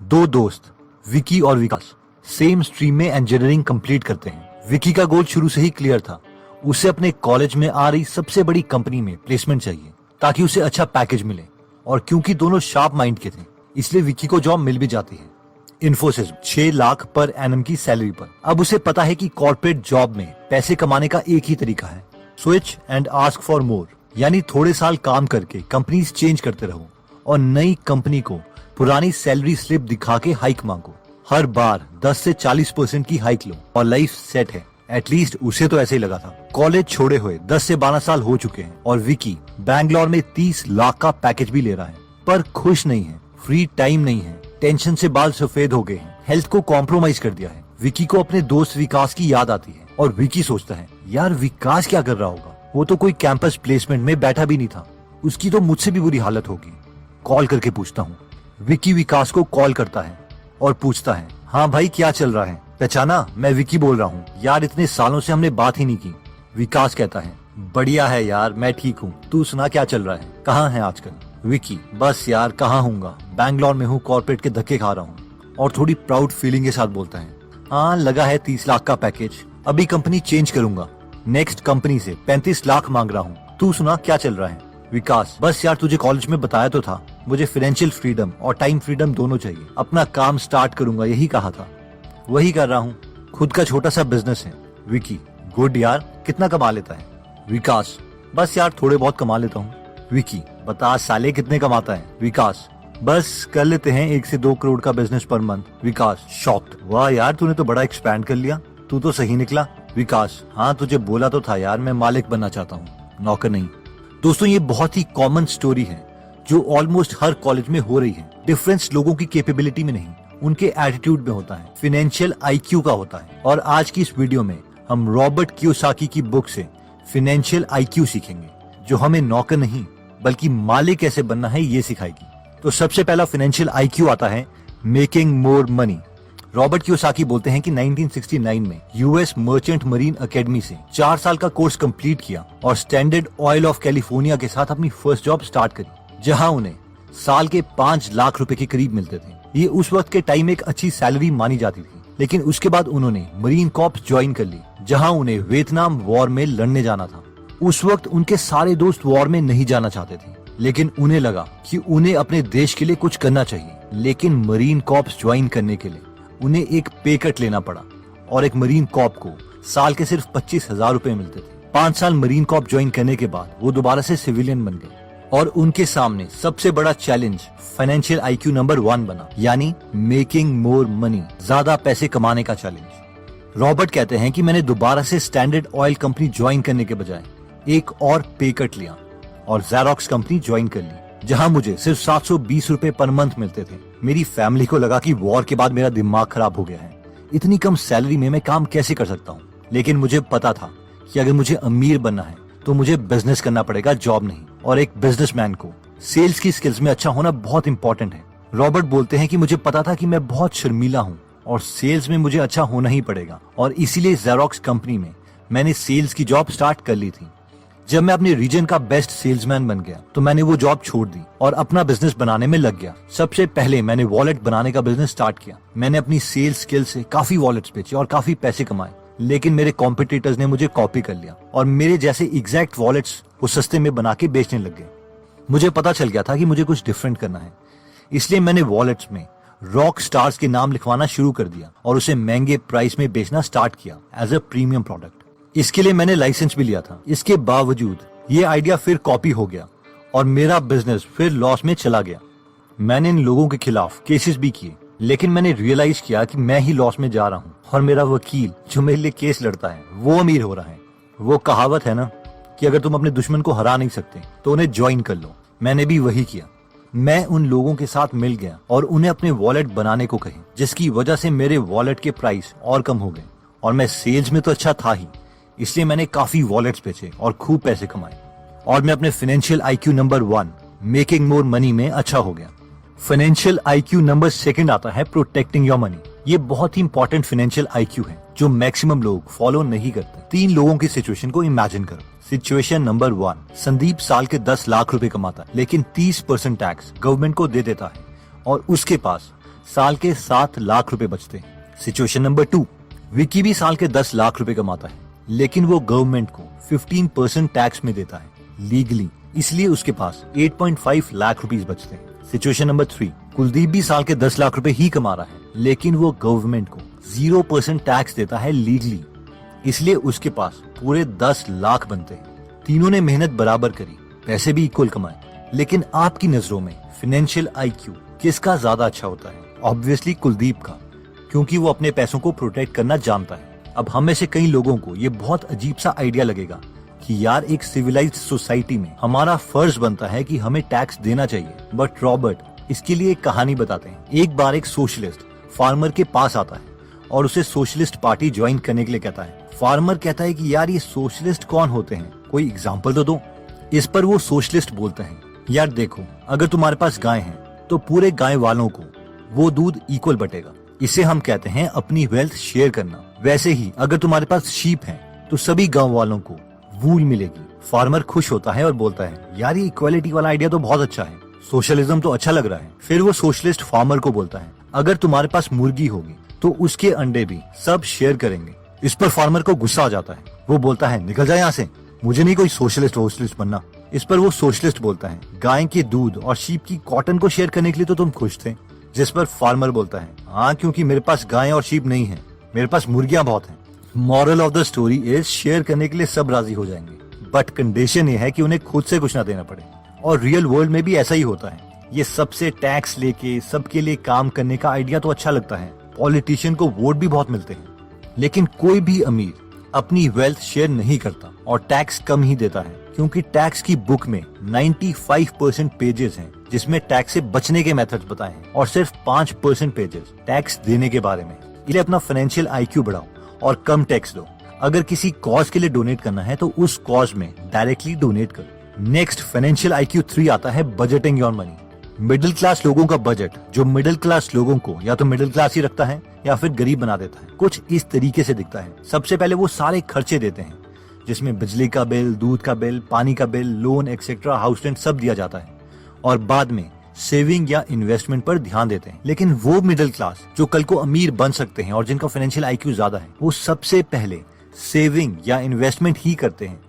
दो दोस्त विकी और विकास सेम स्ट्रीम में इंजीनियरिंग कंप्लीट करते हैं। विकी का गोल शुरू से ही क्लियर था। उसे अपने कॉलेज में आ रही सबसे बड़ी कंपनी में प्लेसमेंट चाहिए ताकि उसे अच्छा पैकेज मिले, और क्योंकि दोनों शार्प माइंड के थे इसलिए विकी को जॉब मिल भी जाती है। इन्फोसिस 6 लाख पर एनम की सैलरी पर। अब उसे पता है कि कॉर्पोरेट जॉब में पैसे कमाने का एक ही तरीका है, switch and ask for more, यानी थोड़े साल काम करके कंपनीज चेंज करते रहो और नई कंपनी को पुरानी सैलरी स्लिप दिखा के हाइक मांगो। हर बार 10 से 40% की हाइक लो और लाइफ सेट है। एटलीस्ट उसे तो ऐसे ही लगा था। कॉलेज छोड़े हुए 10 से 12 साल हो चुके हैं और विकी बैंगलोर में 30 लाख का पैकेज भी ले रहा है, पर खुश नहीं है। फ्री टाइम नहीं है, टेंशन से बाल सफेद हो गए हैं, हेल्थ को कॉम्प्रोमाइज कर दिया है। विकी को अपने दोस्त विकास की याद आती है और विकी सोचता है, यार विकास क्या कर रहा होगा, वो तो कोई कैंपस प्लेसमेंट में बैठा भी नहीं था, उसकी तो मुझसे भी बुरी हालत होगी। कॉल करके पूछता हूँ। विकी विकास को कॉल करता है और पूछता है, हाँ भाई क्या चल रहा है? पहचाना, मैं विकी बोल रहा हूँ। यार इतने सालों से हमने बात ही नहीं की। विकास कहता है, बढ़िया है यार, मैं ठीक हूँ, तू सुना क्या चल रहा है, कहाँ है आजकल? विकी, बस यार कहाँ हूँगा, बैंगलोर में हूँ, कॉर्पोरेट के धक्के खा रहा हूँ। और थोड़ी प्राउड फीलिंग के साथ बोलता है, हाँ लगा है 30 लाख का पैकेज, अभी कंपनी चेंज करूंगा, नेक्स्ट कंपनी से 35 लाख मांग रहा हूँ, तू सुना क्या चल रहा है? विकास, बस यार तुझे कॉलेज में बताया तो था, मुझे फाइनेंशियल फ्रीडम और टाइम फ्रीडम दोनों चाहिए, अपना काम स्टार्ट करूंगा, यही कहा था, वही कर रहा हूँ, खुद का छोटा सा बिजनेस है। विकी, गुड यार, कितना कमा लेता है? विकास, बस यार थोड़े बहुत कमा लेता हूँ। विकी, बता साले कितने कमाता है? विकास, बस कर लेते हैं 1 से 2 करोड़ का बिजनेस पर मंथ। विकास शॉक्ड, वाह यार तूने तो बड़ा एक्सपैंड कर लिया, तू तो सही निकला। विकास, हाँ तुझे बोला तो था यार, मैं मालिक बनना चाहता हूँ, नौकर नहीं। दोस्तों ये बहुत ही कॉमन स्टोरी है जो ऑलमोस्ट हर कॉलेज में हो रही है। डिफरेंस लोगों की कैपेबिलिटी में नहीं, उनके एटीट्यूड में होता है, फाइनेंशियल आईक्यू का होता है। और आज की इस वीडियो में हम रॉबर्ट कियोसाकी की बुक से फाइनेंशियल आईक्यू सीखेंगे, जो हमें नौकर नहीं बल्कि मालिक कैसे बनना है ये सिखाएगी। तो सबसे पहला फाइनेंशियल आईक्यू आता है making more money. Robert Kiyosaki बोलते हैं कि 1969 में यूएस मर्चेंट मरीन एकेडमी से 4 साल का कोर्स कंप्लीट किया और स्टैंडर्ड ऑयल ऑफ कैलिफोर्निया के साथ अपनी फर्स्ट जॉब स्टार्ट करी, जहां उन्हें साल के 5 लाख रुपए के करीब मिलते थे। ये उस वक्त के टाइम एक अच्छी सैलरी मानी जाती थी। लेकिन उसके बाद उन्होंने मरीन कॉर्प्स ज्वाइन कर ली, जहां उन्हें वियतनाम वॉर में लड़ने जाना था। उस वक्त उनके सारे दोस्त वॉर में नहीं जाना चाहते थे, लेकिन उन्हें लगा कि उन्हें अपने देश के लिए कुछ करना चाहिए। लेकिन मरीन कॉर्प्स ज्वाइन करने के लिए उन्हें एक पे कट लेना पड़ा और एक मरीन कॉर्प को साल के सिर्फ 25,000 रुपए मिलते थे। 5 साल मरीन कॉर्प ज्वाइन करने के बाद वो दोबारा से सिविलियन बन गए और उनके सामने सबसे बड़ा चैलेंज फाइनेंशियल आईक्यू नंबर 1 बना, यानी मेकिंग मोर मनी, ज्यादा पैसे कमाने का चैलेंज। रॉबर्ट कहते हैं कि मैंने दोबारा से स्टैंडर्ड ऑयल कंपनी ज्वाइन करने के बजाय एक और पे कट लिया और ज़ेरॉक्स कंपनी ज्वाइन कर ली, जहां मुझे सिर्फ 720 रुपए पर मंथ मिलते थे। मेरी फैमिली को लगा कि वॉर के बाद मेरा दिमाग खराब हो गया है, इतनी कम सैलरी में मैं काम कैसे कर सकता हूँ। लेकिन मुझे पता था कि अगर मुझे अमीर बनना है तो मुझे बिजनेस करना पड़ेगा, जॉब नहीं। और एक बिजनेसमैन को सेल्स की स्किल्स में अच्छा होना बहुत इंपॉर्टेंट है। रॉबर्ट बोलते हैं कि मुझे पता था कि मैं बहुत शर्मीला हूँ और सेल्स में मुझे अच्छा होना ही पड़ेगा, और इसीलिए ज़ेरॉक्स कंपनी में मैंने सेल्स की जॉब स्टार्ट कर ली थी। जब मैं अपने रीजन का बेस्ट सेल्समैन बन गया तो मैंने वो जॉब छोड़ दी और अपना बिजनेस बनाने में लग गया। सबसे पहले मैंने वॉलेट बनाने का बिजनेस स्टार्ट किया। मैंने अपनी सेल्स स्किल से काफी वॉलेट्स बेचे और काफी पैसे कमाए, लेकिन मेरे कॉम्पिटिटर्स ने मुझे कॉपी कर लिया और मेरे जैसे एग्जैक्ट वॉलेट्स वो सस्ते में बना के बेचने लग गए। मुझे पता चल गया था कि मुझे कुछ डिफरेंट करना है, इसलिए मैंने वॉलेट्स में रॉक स्टार्स के नाम लिखवाना शुरू कर दिया और उसे महंगे प्राइस में बेचना स्टार्ट किया एज अ प्रीमियम प्रोडक्ट। इसके लिए मैंने लाइसेंस भी लिया था। इसके बावजूद ये आइडिया फिर कॉपी हो गया और मेरा बिजनेस फिर लॉस में चला गया। मैंने इन लोगों के खिलाफ केसेस भी किए, लेकिन मैंने रियलाइज किया कि मैं ही लॉस में जा रहा हूँ और मेरा वकील जो मेरे लिए केस लड़ता है वो अमीर हो रहा है। वो कहावत है ना कि अगर तुम अपने दुश्मन को हरा नहीं सकते तो उन्हें ज्वाइन कर लो। मैंने भी वही किया। मैं उन लोगों के साथ मिल गया और उन्हें अपने वॉलेट बनाने को कहे, जिसकी वजह से मेरे वॉलेट के प्राइस और कम हो गए। और मैं सेल्स में तो अच्छा था ही, इसलिए मैंने काफी वॉलेट्स बेचे और खूब पैसे कमाए और मैं अपने financial IQ number 1 making more money में अच्छा हो गया। फाइनेंशियल आईक्यू नंबर 2 आता है प्रोटेक्टिंग योर मनी। ये बहुत ही इंपॉर्टेंट फाइनेंशियल आईक्यू है जो मैक्सिमम लोग फॉलो नहीं करते। 3 लोगों की सिचुएशन को इमेजिन करो। सिचुएशन नंबर 1, संदीप साल के 10 लाख रुपए कमाता है, लेकिन 30% टैक्स गवर्नमेंट को दे देता है और उसके पास साल के 7 लाख रुपए बचते हैं। सिचुएशन नंबर 2, विकी भी साल के 10 लाख रुपए कमाता है, लेकिन वो गवर्नमेंट को 15% टैक्स में देता है लीगली, इसलिए उसके पास 8.5 लाख रुपीस बचते हैं। सिचुएशन नंबर 3, कुलदीप भी साल के 10 लाख रुपए ही कमा रहा है, लेकिन वो गवर्नमेंट को 0% टैक्स देता है लीगली, इसलिए उसके पास पूरे 10 लाख बनते हैं। तीनों ने मेहनत बराबर करी, पैसे भी इक्वल कमाए, लेकिन आपकी नजरों में फाइनेंशियल IQ किसका ज्यादा अच्छा होता है? ऑब्वियसली कुलदीप का, क्योंकि वो अपने पैसों को प्रोटेक्ट करना जानता है। अब हम में से कई लोगों को ये बहुत अजीब सा आइडिया लगेगा कि यार एक सिविलाइज्ड सोसाइटी में हमारा फर्ज बनता है कि हमें टैक्स देना चाहिए, बट रॉबर्ट इसके लिए एक कहानी बताते हैं। एक बार एक सोशलिस्ट फार्मर के पास आता है और उसे सोशलिस्ट पार्टी ज्वाइन करने के लिए कहता है। फार्मर कहता है कि यार ये सोशलिस्ट कौन होते हैं, कोई एग्जाम्पल तो दो। इस पर वो सोशलिस्ट बोलते हैं, यार देखो, अगर तुम्हारे पास गाय है तो पूरे गाय वालों को वो दूध इक्वल बटेगा, इसे हम कहते हैं अपनी वेल्थ शेयर करना। वैसे ही अगर तुम्हारे पास शीप है तो सभी गांव वालों को वूल मिलेगी। फार्मर खुश होता है और बोलता है, यार ये इक्वालिटी वाला आइडिया तो बहुत अच्छा है, सोशलिज्म तो अच्छा लग रहा है। फिर वो सोशलिस्ट फार्मर को बोलता है, अगर तुम्हारे पास मुर्गी होगी तो उसके अंडे भी सब शेयर करेंगे। इस पर फार्मर को गुस्सा आ जाता है, वो बोलता है, निकल जाए यहाँ से, मुझे नहीं कोई सोशलिस्ट बनना। इस पर वो सोशलिस्ट बोलता है, गाय के दूध और शीप की कॉटन को शेयर करने के लिए तो तुम खुश थे। जिस पर फार्मर बोलता है, हाँ, क्योंकि मेरे पास गाय और शीप नहीं है, मेरे पास मुर्गियां बहुत हैं। Moral of the story is, share करने के लिए सब राजी हो जाएंगे, बट कंडीशन ये है कि उन्हें खुद से कुछ ना देना पड़े। और रियल वर्ल्ड में भी ऐसा ही होता है। ये सबसे टैक्स लेके सबके लिए काम करने का आइडिया तो अच्छा लगता है, पॉलिटिशियन को वोट भी बहुत मिलते हैं, लेकिन कोई भी अमीर अपनी वेल्थ शेयर नहीं करता और टैक्स कम ही देता है, क्योंकि टैक्स की बुक में 95% पेजेस हैं जिसमें टैक्स से बचने के मेथड्स बताए हैं और सिर्फ 5% पेजेस टैक्स देने के बारे में। इसलिए अपना फाइनेंशियल IQ बढ़ाओ और कम टैक्स दो। अगर किसी कॉज के लिए डोनेट करना है तो उस कॉज में डायरेक्टली डोनेट करो। नेक्स्ट फाइनेंशियल IQ 3 आता है budgeting your money. Middle class लोगों का बजट, जो मिडिल क्लास लोगों को या तो मिडिल क्लास ही रखता है या फिर गरीब बना देता है, कुछ इस तरीके से दिखता है। सबसे पहले वो सारे खर्चे देते हैं जिसमें बिजली का बिल, दूध का बिल, पानी का bill, loan etcetera, house rent सब दिया जाता है, और बाद में सेविंग या इन्वेस्टमेंट पर ध्यान देते हैं। लेकिन वो मिडिल क्लास जो कल को अमीर बन सकते हैं और जिनका फाइनेंशियल IQ ज्यादा है, वो सबसे पहले सेविंग या इन्वेस्टमेंट ही करते हैं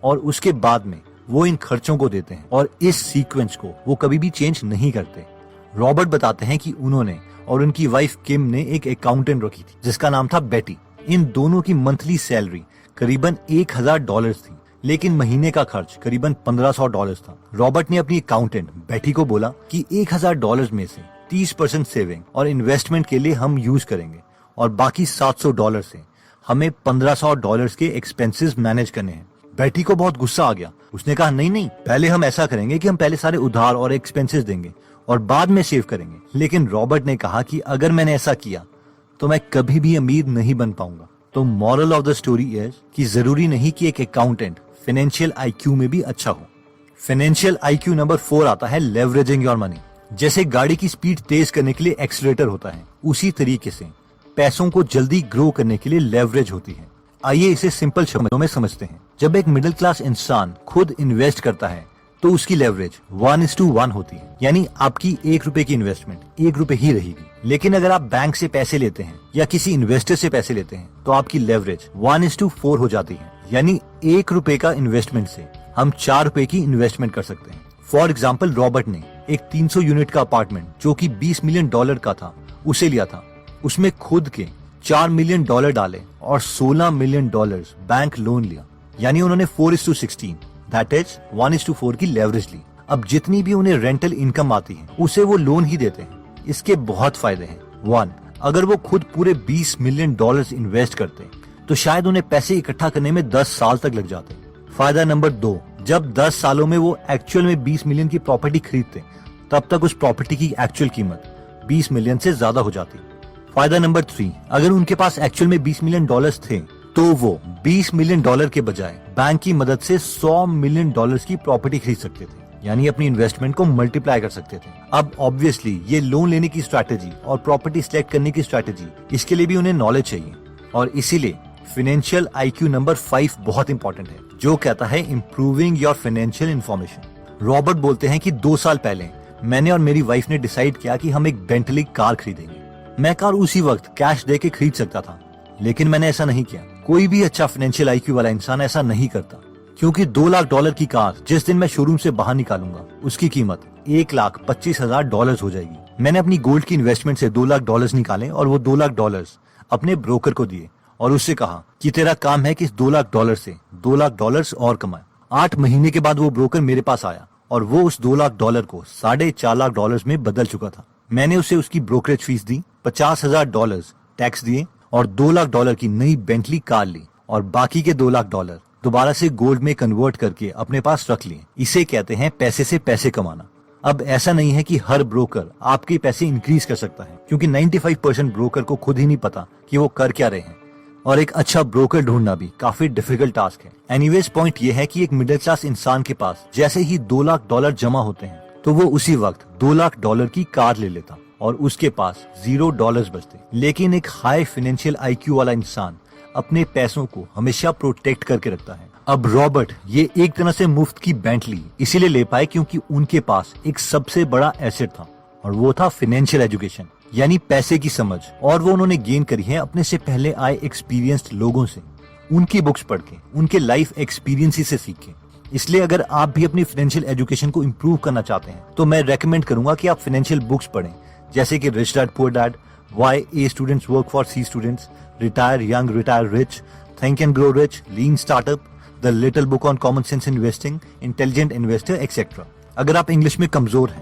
और उसके बाद में वो इन खर्चों को देते हैं, और इस सीक्वेंस को वो कभी भी चेंज नहीं करते। रॉबर्ट बताते हैं कि उन्होंने और उनकी वाइफ किम ने एक अकाउंटेंट रखी थी जिसका नाम था बेटी। इन दोनों की मंथली सैलरी करीबन $1000 थी, लेकिन महीने का खर्च करीबन $1500 था। रॉबर्ट ने अपनी अकाउंटेंट बेटी को बोला कि $1000 में से 30% सेविंग और इन्वेस्टमेंट के लिए हम यूज करेंगे और बाकी $700 से हमें $1500 के एक्सपेंसेस मैनेज करने हैं। बेटी को बहुत गुस्सा आ गया। उसने कहा, नहीं नहीं, पहले हम ऐसा करेंगे कि हम पहले सारे उधार और एक्सपेंसेस देंगे और बाद में सेव करेंगे। लेकिन रॉबर्ट ने कहा कि अगर मैंने ऐसा किया तो मैं कभी भी अमीर नहीं बन पाऊंगा। तो moral of the story is कि जरूरी नहीं कि एक अकाउंटेंट फाइनेंशियल IQ में भी अच्छा हो। फाइनेंशियल IQ नंबर 4 आता है लेवरेजिंग योर मनी। जैसे गाड़ी की स्पीड तेज करने के लिए एक्सीलरेटर होता है, उसी तरीके से पैसों को जल्दी ग्रो करने के लिए लेवरेज होती है। आइए इसे सिंपल शब्दों में समझते हैं। जब एक मिडिल क्लास इंसान खुद इन्वेस्ट करता है तो उसकी लेवरेज 1:1 होती है, यानी आपकी ₹1 की इन्वेस्टमेंट ₹1 ही रहेगी। लेकिन अगर आप बैंक से पैसे लेते हैं या किसी इन्वेस्टर से पैसे लेते हैं तो आपकी लेवरेज 1:4 हो जाती है, यानी ₹1 का इन्वेस्टमेंट से हम ₹4 की इन्वेस्टमेंट कर सकते हैं। फॉर एग्जाम्पल, रॉबर्ट ने एक 300 यूनिट का अपार्टमेंट जो कि $20 मिलियन का था उसे लिया था। उसमें खुद के $4 मिलियन डाले और $16 मिलियन बैंक लोन लिया, यानी उन्होंने 4:16 दैट इज 1:4 की लेवरेज ली। अब जितनी भी उन्हें रेंटल इनकम आती है उसे वो लोन ही देते हैं। इसके बहुत फायदे हैं। 1, अगर वो खुद पूरे $20 मिलियन इन्वेस्ट करते तो शायद उन्हें पैसे इकट्ठा करने में 10 साल तक लग जाते। फायदा नंबर 2, जब 10 सालों में वो एक्चुअल में 20 मिलियन की प्रॉपर्टी खरीदते तब तक उस प्रॉपर्टी की एक्चुअल कीमत 20 मिलियन से ज्यादा हो जाती। फायदा नंबर 3, अगर उनके पास एक्चुअल में $20 मिलियन थे तो वो $20 मिलियन के बजाय बैंक की मदद से $100 मिलियन की प्रॉपर्टी खरीद सकते थे, यानी अपनी इन्वेस्टमेंट को मल्टीप्लाई कर सकते थे। अब ऑब्वियसली ये लोन लेने की स्ट्रैटेजी और प्रॉपर्टी सिलेक्ट करने की स्ट्रैटेजी, इसके लिए भी उन्हें नॉलेज चाहिए, और इसीलिए फाइनेंशियल IQ नंबर 5 बहुत इंपॉर्टेंट है, जो कहता है improving your financial information. Robert बोलते हैं कि 2 साल पहले मैंने और मेरी वाइफ ने डिसाइड किया कि हम एक बेंटली कार खरीदेंगे। मैं कार उसी वक्त कैश दे के खरीद सकता था, लेकिन मैंने ऐसा नहीं किया। कोई भी अच्छा फाइनेंशियल आईक्यू वाला इंसान ऐसा नहीं करता, क्योंकि $2 लाख की कार जिस दिन मैं शोरूम से बाहर निकालूंगा उसकी कीमत $1,25,000 हो जाएगी। मैंने अपनी गोल्ड की इन्वेस्टमेंट से $2 लाख निकाले और वो $2 लाख अपने ब्रोकर को दिए और उससे कहा कि तेरा काम है कि इस $2 लाख से $2 लाख और कमाए। 8 महीने के बाद वो ब्रोकर मेरे पास आया और वो उस $2 लाख को $4.5 लाख में बदल चुका था। मैंने उसे उसकी ब्रोकरेज फीस दी, $50,000 टैक्स दिए और $2 लाख की नई बेंटली कार ली और बाकी के $2 लाख दोबारा से गोल्ड में कन्वर्ट करके अपने पास रख लिए। इसे कहते हैं पैसे से पैसे कमाना। अब ऐसा नहीं है कि हर ब्रोकर आपके पैसे इंक्रीज कर सकता है, क्योंकि 95% ब्रोकर को खुद ही नहीं पता कि वो कर क्या रहे हैं, और एक अच्छा ब्रोकर ढूंढना भी काफी डिफिकल्ट टास्क है। एनीवेज पॉइंट ये है कि एक मिडिल क्लास इंसान के पास जैसे ही $2 लाख जमा होते हैं तो वो उसी वक्त $2 लाख की कार ले लेता और उसके पास $0 बचते। लेकिन एक हाई फाइनेंशियल आईक्यू वाला इंसान अपने पैसों को हमेशा प्रोटेक्ट करके रखता है। अब रॉबर्ट ये एक तरह से मुफ्त की बेंटली इसीलिए ले पाए क्योंकि उनके पास एक सबसे बड़ा एसेट था, और वो था फाइनेंशियल एजुकेशन, यानी पैसे की समझ। और वो उन्होंने गेन करी है अपने से पहले आए एक्सपीरियंस्ड लोगों से, उनकी बुक्स पढ़ के, उनके लाइफ एक्सपीरियंस से सीख के। इसलिए अगर आप भी अपनी फाइनेंशियल एजुकेशन को इम्प्रूव करना चाहते हैं तो मैं रेकमेंड करूंगा कि आप फाइनेंशियल बुक्स पढ़ें, जैसे कि rich dad poor dad, why A students work for C students, retire young retire rich, think and grow rich, lean startup, the little book on common sense investing, intelligent investor etcetera. अगर आप English में कमजोर हैं